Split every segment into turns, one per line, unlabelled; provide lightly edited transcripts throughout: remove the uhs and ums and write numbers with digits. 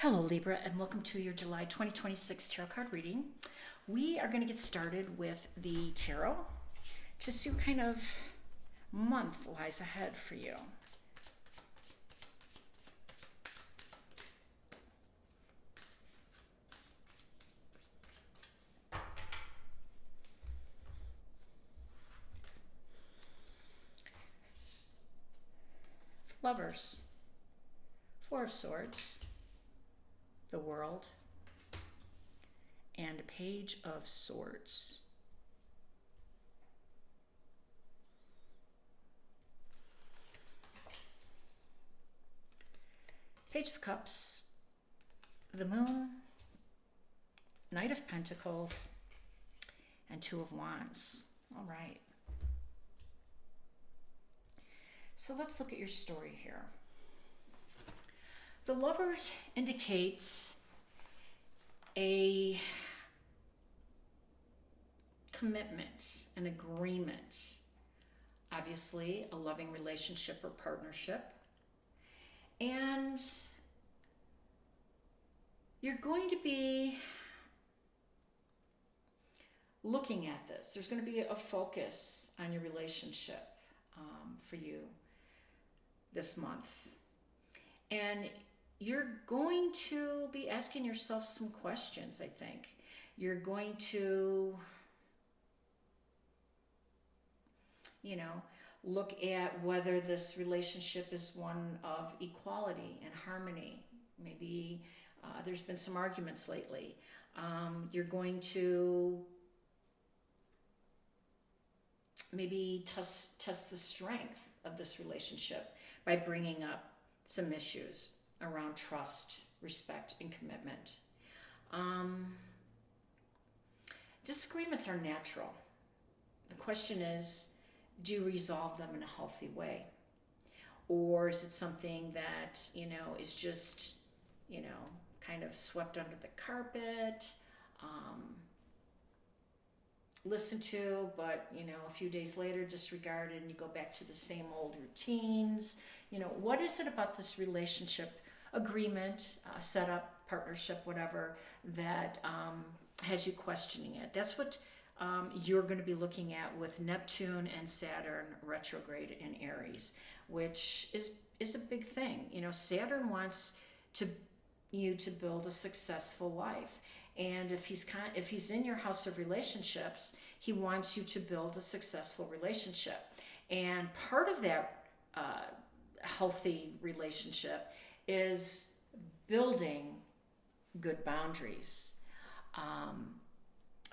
Hello Libra, and welcome to your July 2026 tarot card reading. We are going to get started with the tarot to see what kind of month lies ahead for you. Lovers, Four of Swords, the World, and Page of Swords. Page of Cups, the Moon, Knight of Pentacles, and Two of Wands. All right. So let's look at your story here. The Lovers indicates a commitment, an agreement, obviously a loving relationship or partnership. And you're going to be looking at this. There's going to be a focus on your relationship for you this month. And you're going to be asking yourself some questions, I think. You're going to, look at whether this relationship is one of equality and harmony. Maybe there's been some arguments lately. You're going to maybe test the strength of this relationship by bringing up some issues around trust, respect, and commitment. Disagreements are natural. The question is, do you resolve them in a healthy way? Or is it something that, is just, kind of swept under the carpet, listened to, but, a few days later disregarded, and you go back to the same old routines? What is it about this relationship, agreement, setup, partnership, whatever, that has you questioning it? That's what you're going to be looking at with Neptune and Saturn retrograde in Aries, which is a big thing. Saturn wants you to build a successful life. And if he's in your house of relationships, he wants you to build a successful relationship. And part of that healthy relationship is building good boundaries,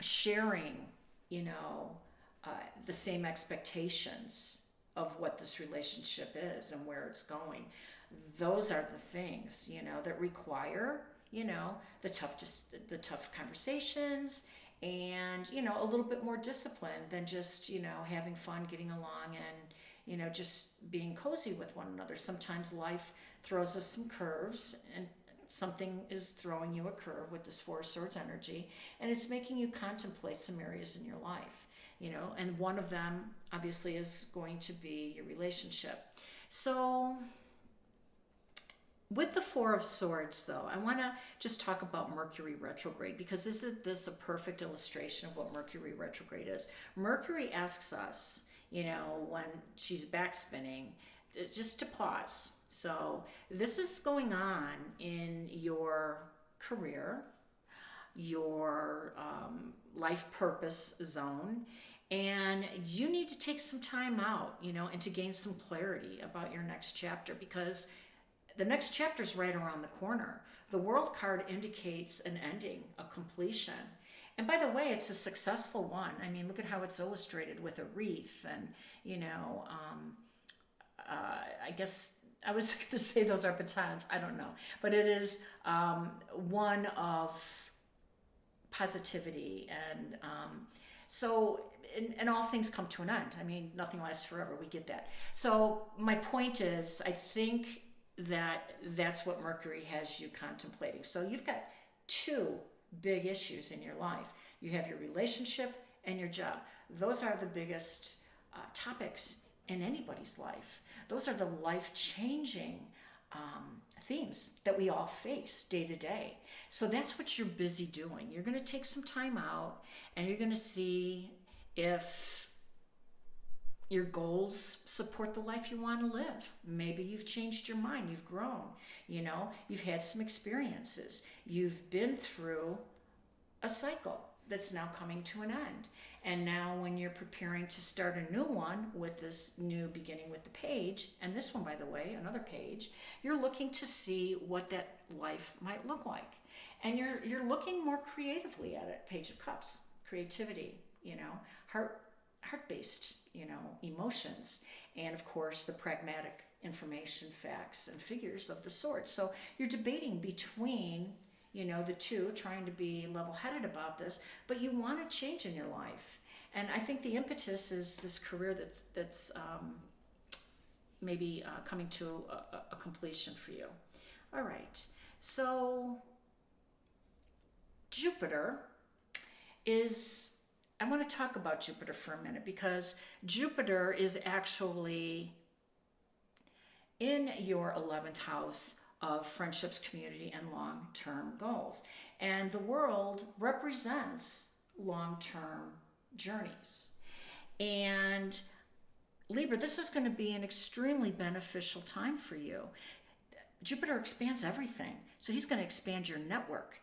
sharing, the same expectations of what this relationship is and where it's going. Those are the things, that require, the tough conversations and, a little bit more discipline than just, having fun, getting along, and, just being cozy with one another. Sometimes life throws us some curves, and something is throwing you a curve with this Four of Swords energy, and it's making you contemplate some areas in your life, and one of them obviously is going to be your relationship. So with the Four of Swords, though, I want to just talk about Mercury retrograde, because isn't this a perfect illustration of what Mercury retrograde is? Mercury asks us, when she's back spinning, just to pause. So this is going on in your career, your life purpose zone, and you need to take some time out, and to gain some clarity about your next chapter, because the next chapter is right around the corner. The World card indicates an ending, a completion. And by the way, it's a successful one. I mean, look at how it's illustrated with a wreath. And, I guess I was going to say those are batons. I don't know. But it is one of positivity. And and all things come to an end. I mean, nothing lasts forever. We get that. So my point is, I think that's what Mercury has you contemplating. So you've got two big issues in your life. You have your relationship and your job. Those are the biggest topics in anybody's life. Those are the life-changing themes that we all face day to day. So that's what you're busy doing. You're going to take some time out and you're going to see if your goals support the life you want to live. Maybe you've changed your mind, you've grown, you've had some experiences, you've been through a cycle that's now coming to an end. And now when you're preparing to start a new one with this new beginning with the page, and this one, by the way, another page, you're looking to see what that life might look like. And you're looking more creatively at it. Page of Cups, creativity, heart-based, emotions, and of course the pragmatic information, facts, and figures of the sort. So you're debating between the two, trying to be level-headed about this, but you want to change in your life. And I think the impetus is this career that's maybe coming to a completion for you. All right, so Jupiter I want to talk about Jupiter for a minute, because Jupiter is actually in your 11th house of friendships, community, and long-term goals. And the world represents long-term journeys. And Libra, this is going to be an extremely beneficial time for you. Jupiter expands everything. So he's going to expand your network.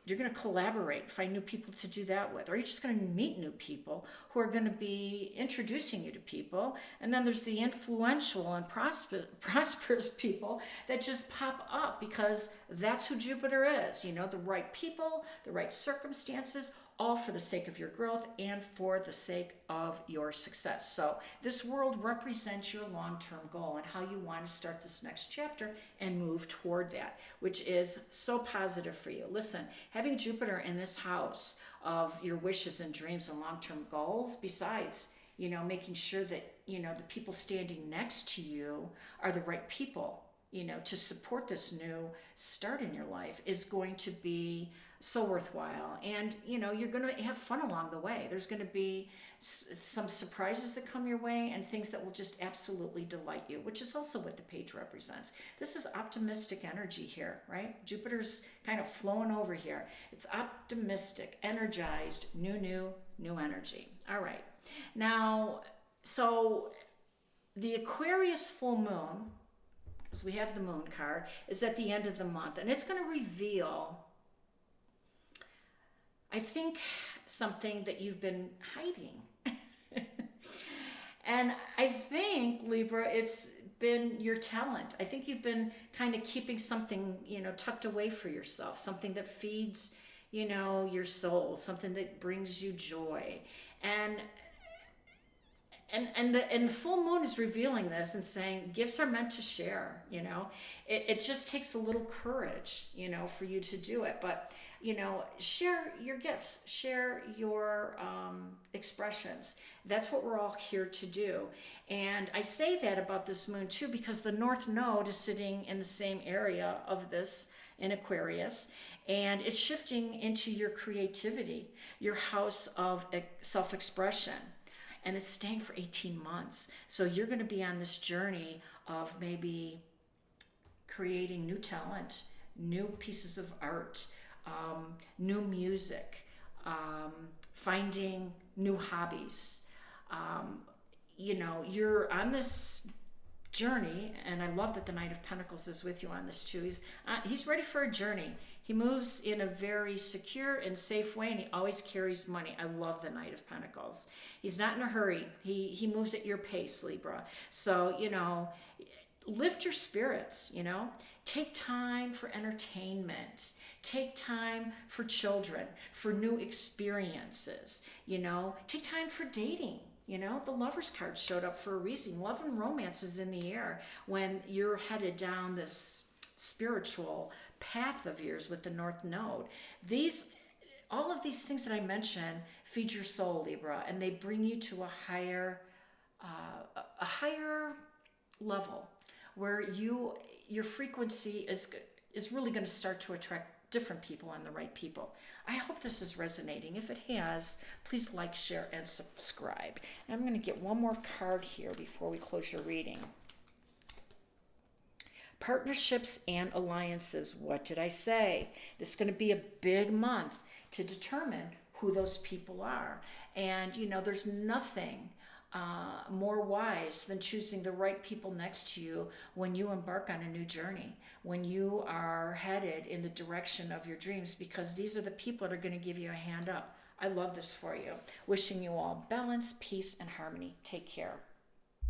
You're going to collaborate, find new people to do that with, or you're just going to meet new people who are going to be introducing you to people. And then there's the influential and prosperous people that just pop up, because that's who Jupiter is. The right people, the right circumstances, all for the sake of your growth and for the sake of your success. So this world represents your long-term goal and how you want to start this next chapter and move toward that, which is so positive for you. Listen, having Jupiter in this house of your wishes and dreams and long-term goals, besides, making sure that, the people standing next to you are the right people, to support this new start in your life, is going to be so worthwhile. And you're going to have fun along the way. There's going to be some surprises that come your way and things that will just absolutely delight you, which is also what the page represents. This is optimistic energy here, right? Jupiter's kind of flowing over here. It's optimistic, energized, new energy. All right. Now, so the Aquarius full moon, because we have the moon card, is at the end of the month, and it's going to reveal, I think, something that you've been hiding. And I think, Libra, it's been your talent. I think you've been kind of keeping something, tucked away for yourself, something that feeds, your soul, something that brings you joy. And the full moon is revealing this and saying gifts are meant to share. It just takes a little courage, for you to do it. But share your gifts, share your expressions. That's what we're all here to do. And I say that about this moon too, because the North Node is sitting in the same area of this in Aquarius, and it's shifting into your creativity, your house of self-expression. And it's staying for 18 months. So you're going to be on this journey of maybe creating new talent, new pieces of art, new music, finding new hobbies. You're on this journey, and I love that the Knight of Pentacles is with you on this too. He's ready for a journey. He moves in a very secure and safe way, and he always carries money. I love the Knight of Pentacles. He's not in a hurry. He moves at your pace, Libra. So, lift your spirits, Take time for entertainment. Take time for children, for new experiences, Take time for dating. The Lover's card showed up for a reason. Love and romance is in the air when you're headed down this spiritual path of yours with the North Node. All of these things that I mentioned feed your soul, Libra, and they bring you to a higher level where your frequency is really going to start to attract different people and the right people. I hope this is resonating. If it has, please like, share, and subscribe. And I'm going to get one more card here before we close your reading. Partnerships and alliances. What did I say? This is going to be a big month to determine who those people are. And, there's nothing more wise than choosing the right people next to you when you embark on a new journey, when you are headed in the direction of your dreams, because these are the people that are going to give you a hand up. I love this for you. Wishing you all balance, peace, and harmony. Take care.